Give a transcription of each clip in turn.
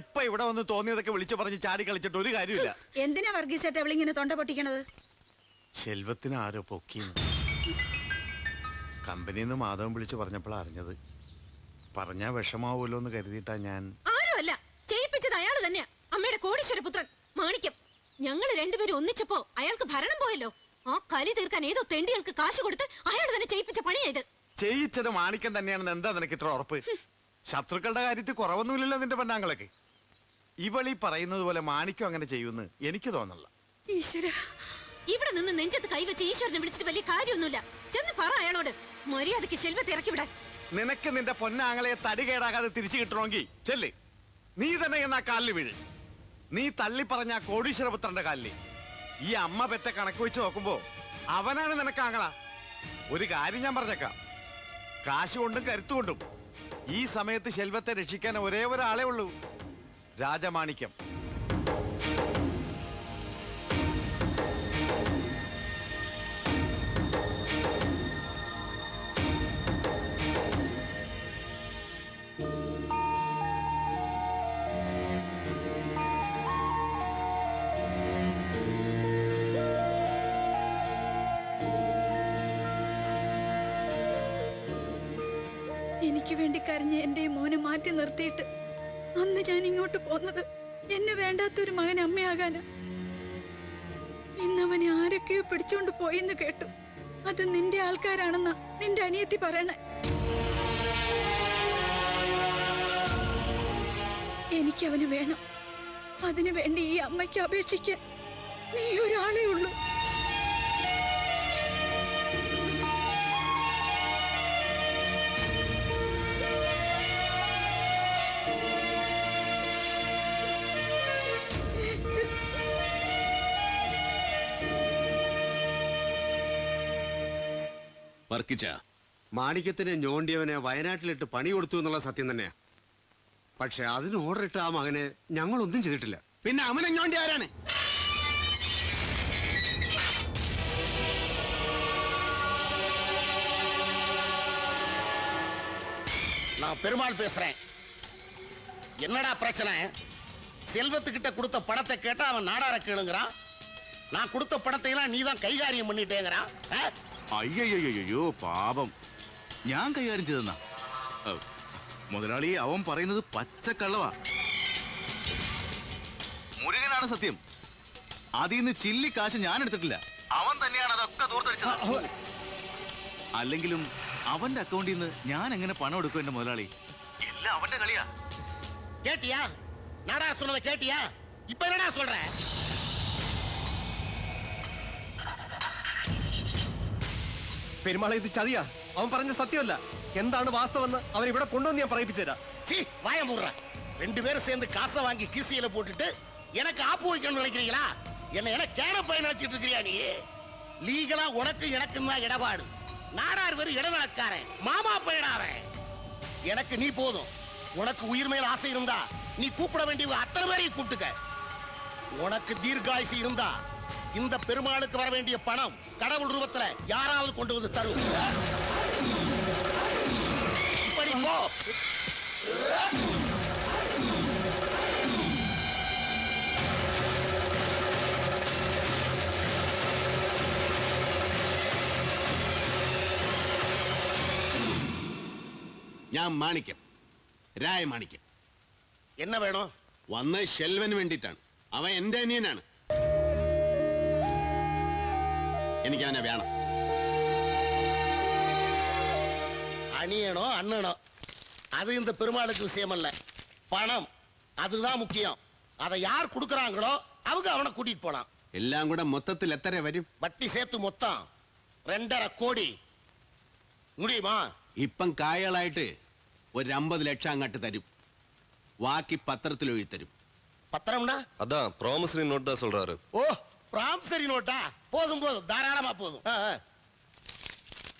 ഇപ്പൊ ഇവിടെ വന്ന് തോന്നിയതൊക്കെ വിളിച്ചു പറഞ്ഞ് ചാടി കളിച്ചിട്ട് ഒരു കാര്യമില്ല. എന്തിനാ വർഗീസേട്ട അവളിങ്ങനെ തൊണ്ട പൊട്ടിക്കണത്? ശെൽവത്തിന് ആരോ പൊക്കിന്ന് കമ്പനിന്ന് മാധവൻ വിളിച്ചു പറഞ്ഞപ്പോഴാ അറിഞ്ഞത്. പറഞ്ഞാ വിഷമാവൂല്ലോ എന്ന് കരുതിയിട്ടാ ഞാൻ. ആരുമല്ല, ചെയ്യിപ്പിച്ചത് അയാൾ തന്നെയാ, അമ്മയുടെ കോടീശ്വരപുത്രൻ മാണിക്യം. ഞങ്ങൾ രണ്ടുപേരും ഒന്നിച്ചപ്പോ അയാൾക്ക് ഭരണം പോയല്ലോ. ആ കലി തീർക്കാൻ ഏതോ തെണ്ടികൾക്ക് കാശ് കൊടുത്ത് അയാൾ തന്നെ ചെയ്യിപ്പിച്ച പണിയായത്. ചെയ്യിച്ചത് മാണിക്യം തന്നെയാണെന്ന് എന്താ നിനക്ക് ഇത്ര ഉറപ്പ്? ശത്രുക്കളുടെ കാര്യത്തിൽ കുറവൊന്നുമില്ലല്ലോ നിന്റെ പെണ്ണാങ്ങളൊക്കെ. ഇവളീ പറയുന്നത് പോലെ മാണിക്യം അങ്ങനെ ചെയ്യുമെന്ന് എനിക്ക് തോന്നല്ല. ഈശ്വര, ഇവിടെ നിന്ന് നെഞ്ചത്ത് കൈവച്ച് ഈശ്വരനെ വിളിച്ചിട്ട് വലിയ കാര്യമൊന്നുമില്ല. ചെന്ന് പറ അയാളോട് മര്യാദയ്ക്ക് ശെൽവത്തെ ഇറക്കി വിടാൻ. നിനക്ക് നിന്റെ പൊന്നാങ്ങളെ തടി കേടാകാതെ തിരിച്ചു കിട്ടണമെങ്കിൽ ചെല്ല്, നീ തന്നെ എന്നാ കാലിൽ വീഴ്. നീ തള്ളി പറഞ്ഞ കോടീശ്വരപുത്രന്റെ കാലില്. ഈ അമ്മ പെറ്റ കണക്ക് വെച്ച് നോക്കുമ്പോ അവനാണ് നിനക്ക് ആങ്ങള. ഒരു കാര്യം ഞാൻ പറഞ്ഞേക്കാം, കാശ് കൊണ്ടും കരുത്തുകൊണ്ടും ഈ സമയത്ത് ശെൽവത്തെ രക്ഷിക്കാൻ ഒരേ ഒരാളെ ഉള്ളൂ, രാജമാണിക്യം. എനിക്ക് വേണ്ടി കരഞ്ഞ എന്റെ മോനെ മാറ്റി നിർത്തിയിട്ട് അന്ന് ഞാൻ ഇങ്ങോട്ട് പോന്നത് എന്നെ വേണ്ടാത്തൊരു മകൻ അമ്മയാകാനാ. ഇന്നവനെ ആരൊക്കെയോ പിടിച്ചോണ്ട് പോയിന്ന് കേട്ടു. അത് നിന്റെ ആൾക്കാരാണെന്നാ നിന്റെ അനിയത്തി പറയണേ. എനിക്കവന് വേണം. അതിനു വേണ്ടി ഈ അമ്മയ്ക്ക് അപേക്ഷിക്കാൻ നീ ഒരാളേ ഉള്ളൂ. മാണിക്യത്തിന് ഞോണ്ടിയവനെ വയനാട്ടിലിട്ട് പണി കൊടുത്തു എന്നുള്ള സത്യം തന്നെയാ. പക്ഷെ അതിന് ഓർഡർ ഇട്ട ആ മകനെ ഞങ്ങളൊന്നും ചെയ്തിട്ടില്ല. പിന്നെ അവനെ ഞോണ്ടി ആരാണ്? நான் பெருமாள் பேசுறேன். என்னடா பிரச்சனை? செல்வத்துக்கிட்ட கொடுத்த பணத்தை கேட்டா அவன் நாடார கேளுங்கிறான். நான் கொடுத்த பணத்தை எல்லாம் நீ தான் கைகாரியம் பண்ணிட்டேங்கிறான். അയ്യോ പാപം, ഞാൻ കൈകാര്യം ചെയ്തെന്നാ? മുതലാളി, അവൻ പറയുന്നത് പച്ചക്കള്ളവാ. മുരുകനാണ് സത്യം. അതിൽ നിന്ന് ചില്ലി കാശ് ഞാൻ എടുത്തിട്ടില്ല. അവൻ തന്നെയാണ് അതൊക്കെ ദൂർത്തടിച്ചത്. അല്ലെങ്കിലും അവന്റെ അക്കൗണ്ടിൽ നിന്ന് ഞാൻ എങ്ങനെ പണം എടുക്കും എന്റെ മുതലാളി? എല്ലാം അവന്റെ കളിയാ. கேட்டியா? நாடா சொன்னதை கேட்டியா? இப்ப என்னடா சொல்ற? പെരുമാളെ, ഇത് ചതിയാ. അവൻ പറഞ്ഞ സത്യമല്ല. എന്താണ് വാസ്തവെന്ന് അവൻ ഇവിടെ കൊണ്ടുവന്ന് ഞാൻ പറയിപ്പിച്ചുതരാം. வாய மூடுற. ரெண்டு பேரும் சேர்ந்து காசை வாங்கி கிசியில போட்டுட்டு எனக்கு ஆப்பு வைக்கணும்னு நினைக்கிறீங்களா? என்ன கேன பையன் நினைச்சிட்டு இருக்கிறியா நீ? லீகலா உனக்கு எனக்கும் தான் இடபாடு. நாடார் வெறும் இடநடக்காரன் மாமா பையனாவன். எனக்கு நீ போதும். உனக்கு உயிர் மேல ஆசை இருந்தா நீ கூப்பிட வேண்டிய அத்தனை பேரையும் கூப்பிட்டுக்க. உனக்கு தீர்காயுசு இருந்தா இந்த பெருமாளுக்கு வர வேண்டிய பணம் கடவுள் ரூபத்துல யாராவது கொண்டு வந்து தரும். இப்படி போ. ഞാൻ മാണിക്യം, രായമാണിക്യം. என்ன வேணும்? വന്ന് ശെൽവന് വേണ്ടിയിട്ടാണ്. അവൻ എന്റെ അനിയനാണ്. എനിക്ക് അവനെ വേണം. அணியனோ அண்ணனோ அது இந்த பெருமாளுக்கு விஷயம் அல்ல. பணம் அதுதான் முக்கியம். அதை யார் கொடுக்கறாங்களோ அவங்க அவனை கூட்டிட்டு போலாம். എല്ലാം കൂടെ മൊത്തത്തിൽ എത്ര വരും? வட்டி சேர்த்து மொத்தம் 2.5 கோடி. முடியுமா? ഇപ്പം കായകളായിട്ട് ഒരു 50 ലക്ഷം അങ്ങോട്ട് തരും. ബാക്കി പത്രത്തിൽ എഴുതി തരും. பத்திரம்னா? அதான் ப்ராமிசரி நோட் தான் சொல்றாரு. ஓ, ப்ராமிசரி நோட்டா? போதும் போதும், தாராளமா போதும்.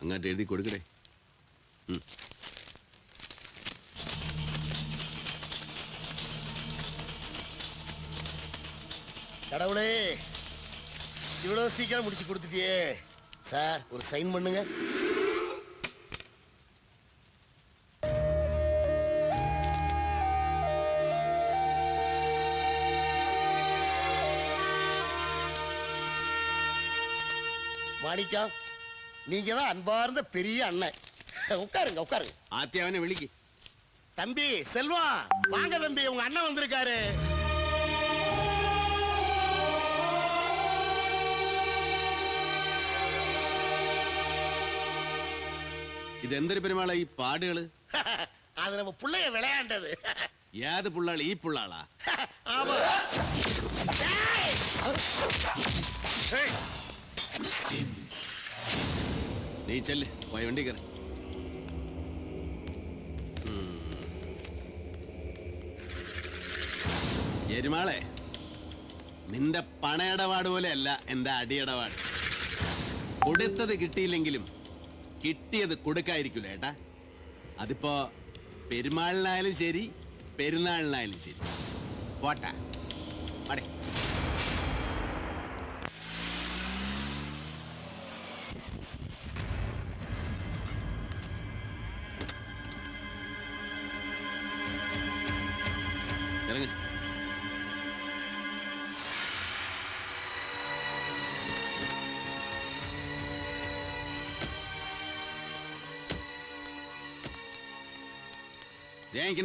അങ്ങോട്ട് എഴുതി കൊടുക്കടേ. கடவுளே, இவ்வளவு சீக்கிரம் முடிச்சு கொடுத்துட்டியே. சார், ஒரு சைன் பண்ணுங்க. மாணிக்கம் நீங்க தான் அன்பார்ந்த பெரிய அண்ணன். உட்காருங்க உட்காருங்க. ആദ്യം അവനെ വിളിക്ക്. தம்பி செல்வம், வாங்க தம்பி, உங்க அண்ணன் வந்திருக்காரு. ഇതെന്തൊരു പെരുമാള ഈ പാടുകള്? அது நம்ம புள்ளைய விளையாண்டது. ഏത് പുള്ളാള്? ഈ പുള്ളാളാ? ஆமா. നീ ചെല്ല്, പോയി വണ്ടി കയറി. എരുമാളെ, നിന്റെ പണയിടപാട് പോലെയല്ല എന്റെ അടിയിടപാട്. കൊടുത്തത് കിട്ടിയില്ലെങ്കിലും കിട്ടിയത് കൊടുക്കാതിരിക്കൂല ഏട്ടാ. അതിപ്പോ പെരുമാളിനായാലും ശരി, പെരുന്നാളിനായാലും ശരി. പോട്ടാ അടേ. ഇറങ്ങ്.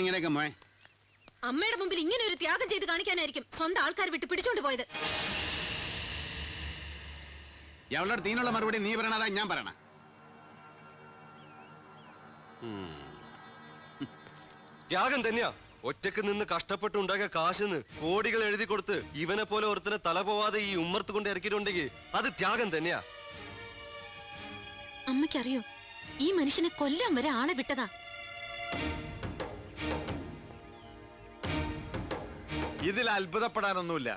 ഇങ്ങനെയൊക്കെ മോയെ. അമ്മയുടെ മുമ്പിൽ ഇങ്ങനെ ഒരു ത്യാഗം ചെയ്ത് കാണിക്കാനായിരിക്കും സ്വന്തം ആൾക്കാർ വിട്ട് പിടിച്ചോണ്ട് പോയത്. അവളുടെ തീനുള്ള മറുപടി നീ പറയണതാ ഞാൻ പറയണ? ത്യാഗം തന്നെയാ. ഒറ്റക്ക് നിന്ന് കഷ്ടപ്പെട്ടുണ്ടാക്കിയ കാശിന്ന് കോടികൾ എഴുതി കൊടുത്ത് ഇവനെ പോലെ ഒരുത്തനെ തല പോവാതെ ഈ ഉമ്മർത്ത് കൊണ്ട് ഇറക്കിയിട്ടുണ്ടെങ്കിൽ അത് ത്യാഗം തന്നെയാ. അമ്മയ്ക്കറിയോ, ഈ മനുഷ്യനെ കൊല്ലാൻ വരെ ആളെ വിട്ടതാ. ഇതിൽ അത്ഭുതപ്പെടാനൊന്നുമില്ല.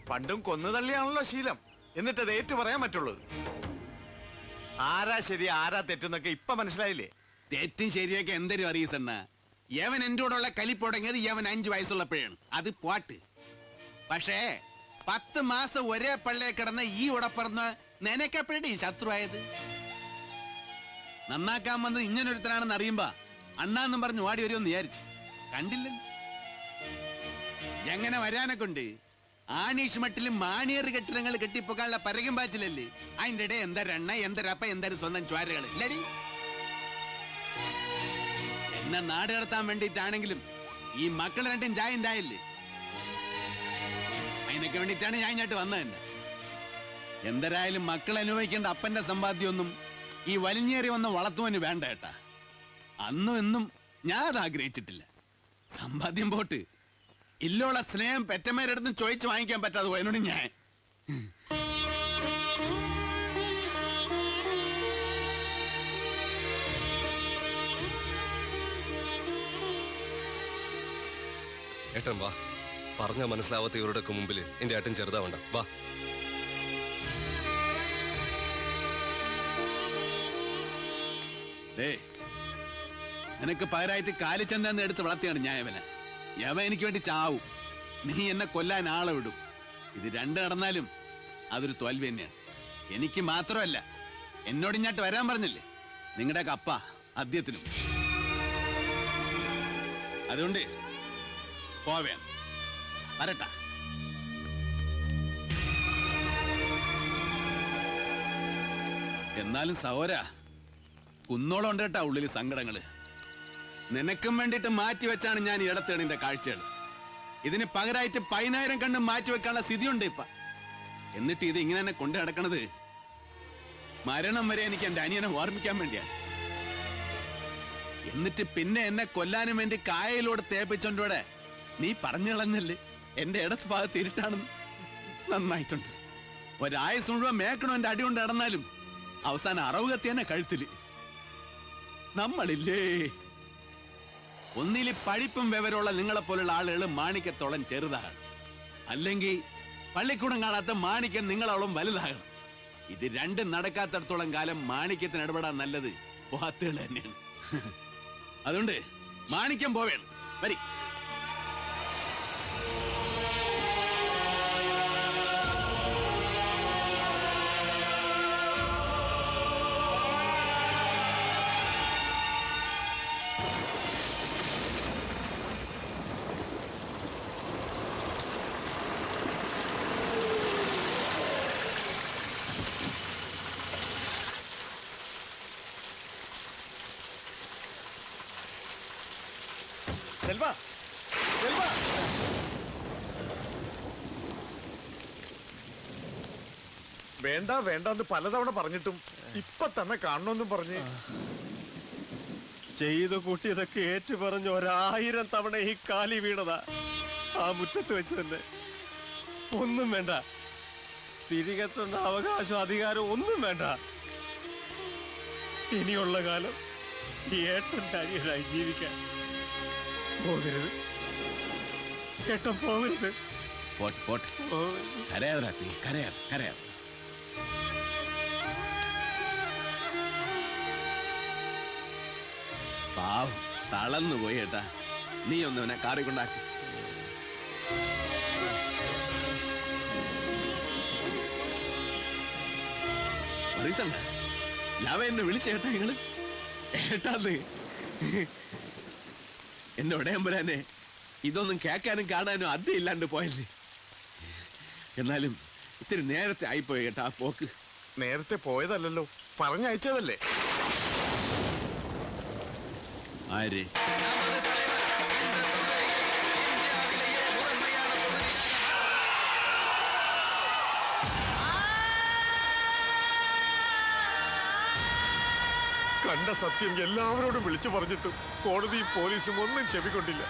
പണ്ടും കൊന്നു തള്ളിയാണല്ലോ ശീലം. എന്നിട്ട് അത് ഏറ്റു പറയാൻ പറ്റുള്ളൂ. ആരാ ശരി ആരാ തെറ്റെന്നൊക്കെ ഇപ്പൊ മനസ്സിലായില്ലേ? തെറ്റും ശരിയൊക്കെ എന്തൊരു അറിയസണ്ണ. യവൻ എന്റെ കൂടെയുള്ള കലിപ്പുടങ്ങിയത് യവൻ 5 വയസ്സുള്ളപ്പോഴാണ്. അത് പോട്ട്. പക്ഷേ 10 മാസം ഒരേ പള്ളിയെ കിടന്ന ഈ ഉടപ്പറന്ന് നിനക്കെപ്പോഴേ ശത്രുവായത്? നന്നാക്കാൻ വന്നത് ഇങ്ങനൊരുത്തനാണെന്ന് അറിയുമ്പോ അണ്ണാന്നും പറഞ്ഞ് ഓടി വരുമെന്ന് വിചാരിച്ചു. കണ്ടില്ലല്ലോ. എങ്ങനെ വരാനെ കൊണ്ട് ആനീഷ് മട്ടിലും മാണിയേറ് കെട്ടിടങ്ങൾ കെട്ടിപ്പൊക്കാനുള്ള പരകം പാച്ചിലല്ലേ. അതിന്റെ ഇടയിൽ എന്തൊരെണ്ണ, എന്തൊരപ്പ, എന്തൊരു സ്വന്തം ചോരകൾ ഇല്ലടി. എന്നെ നാട് കടത്താൻ വേണ്ടിയിട്ടാണെങ്കിലും ഈ മക്കൾ രണ്ടും ജായിണ്ടായില്ലേ. അതിനൊക്കെ വേണ്ടിയിട്ടാണ് ഞാൻ ഇങ്ങോട്ട് വന്നത് തന്നെ. എന്തരായാലും മക്കൾ അനുഭവിക്കേണ്ട അപ്പന്റെ സമ്പാദ്യമൊന്നും ഈ വലിഞ്ഞേറി വന്ന വളർത്തുവന് വേണ്ട ഏട്ടാ. അന്നും എന്നും ഞാൻ അത് ആഗ്രഹിച്ചിട്ടില്ല. സമ്പാദ്യം പോട്ട് ഇല്ലുള്ള സ്നേഹം പെറ്റമ്മേരടുത്ത് ചോദിച്ചു വാങ്ങിക്കാൻ പറ്റാതെ പോയതിനോട് ഞാൻ. ഏട്ടൻ വാ. പറഞ്ഞ മനസ്സിലാവാത്ത ഇവരുടെ ഒക്കെ മുമ്പിൽ എന്റെ ഏട്ടൻ ചെറുതാവണ്ട. വാ. നിനക്ക് പകരമായിട്ട് കാലിച്ചന്തെന്ന് എടുത്ത് വളർത്തിയാണ് ഞാൻ അവനെ. യവ എനിക്ക് വേണ്ടി ചാവും. നീ എന്നെ കൊല്ലാൻ ആളെ വിടും. ഇത് രണ്ട് നടന്നാലും അതൊരു തോൽവി തന്നെയാണ്. എനിക്ക് മാത്രമല്ല, എന്നോട് ഇങ്ങോട്ട് വരാൻ പറഞ്ഞില്ലേ നിങ്ങളുടെ കപ്പ ആദ്യത്തിനും. അതുകൊണ്ട് പോവേണം. വരട്ടാ. എന്നാലും സഹോര കുന്നോളം ഉണ്ട് കേട്ടാ ഉള്ളില് സങ്കടങ്ങള്. നിനക്കും വേണ്ടിയിട്ട് മാറ്റിവെച്ചാണ് ഞാൻ ഇടത്തേണിന്റെ കാഴ്ചകൾ. ഇതിന് പകരമായിട്ട് 10,000 കണ്ണ് മാറ്റിവെക്കാനുള്ള സ്ഥിതിയുണ്ട് ഇപ്പ. എന്നിട്ട് ഇത് ഇങ്ങനെ തന്നെ കൊണ്ടു നടക്കണത് മരണം വരെ എനിക്ക് എന്റെ അനിയനെ ഓർമ്മിക്കാൻ വേണ്ടിയാണ്. എന്നിട്ട് പിന്നെ എന്നെ കൊല്ലാനും വേണ്ടി കായയിലൂടെ തേപ്പിച്ചോണ്ടോടെ നീ പറഞ്ഞു കളഞ്ഞല്ലേ എന്റെ ഇടത്ത് ഭാഗത്ത് ഇരുട്ടാണെന്ന്. നന്നായിട്ടുണ്ട്. ഒരായുസ് മുഴുവൻ മേക്കണോ എന്റെ അടി കൊണ്ട് നടന്നാലും അവസാനം അറവ് കത്തി തന്നെ കഴുത്തില്. നമ്മളില്ലേ ഒന്നില് പഠിപ്പും വിവരമുള്ള നിങ്ങളെപ്പോലുള്ള ആളുകൾ മാണിക്കത്തോളം ചെറുതാകണം. അല്ലെങ്കിൽ പള്ളിക്കൂടം കാണാത്ത മാണിക്യം നിങ്ങളോളം വലുതാകണം. ഇത് രണ്ടും നടക്കാത്തടത്തോളം കാലം മാണിക്യത്തിന് ഇടപെടാൻ നല്ലത് പോത്തുകൾ തന്നെയാണ്. അതുകൊണ്ട് മാണിക്യം പോവേണം. വരി. സെൽവ സെൽവ വേണ്ട വേണ്ടെന്ന് പലതവണ പറഞ്ഞിട്ടും ഇപ്പൊ തന്നെ കാണണമെന്നും പറഞ്ഞ് ചെയ്തു കൂട്ടിയതൊക്കെ ഏറ്റു പറഞ്ഞ് 1000 തവണ ഈ കാലി വീണതാ. ആ മുറ്റത്ത് വെച്ച് തന്നെ. ഒന്നും വേണ്ട, തിരികെ തന്ന അവകാശം അധികാരം ഒന്നും വേണ്ട. ഇനിയുള്ള കാലം ഈ ഏട്ടൻ്റെ അനിയനായി ജീവിക്കാൻ പോകരുത്. ഏട്ടൻ പോകരുത്. പോട്ടെ പോട്ടെ, കരയാതെ കരയാതെ കരയാതെ. പാവം തളർന്നു പോയി ഏട്ടാ. നീ ഒന്ന് അവനെ കാറി കൊണ്ടാക്കി. ലവ എന്നെ വിളിച്ചേട്ടാ നിങ്ങള് ഏട്ടാന്ന്. എന്റെ ഉടയമ്പരാനെ ഇതൊന്നും കേൾക്കാനും കാണാനും അദ്യം ഇല്ലാണ്ട് പോയല്ലേ. എന്നാലും ഇത്തിരി നേരത്തെ ആയിപ്പോയി കേട്ടാ ആ പോക്ക്. നേരത്തെ പോയതല്ലല്ലോ, പറഞ്ഞയച്ചതല്ലേ. ആര്? കണ്ട സത്യം എല്ലാവരോടും വിളിച്ചു പറഞ്ഞിട്ടും കോടതിയും പോലീസും ഒന്നും ചെവിക്കൊണ്ടില്ല.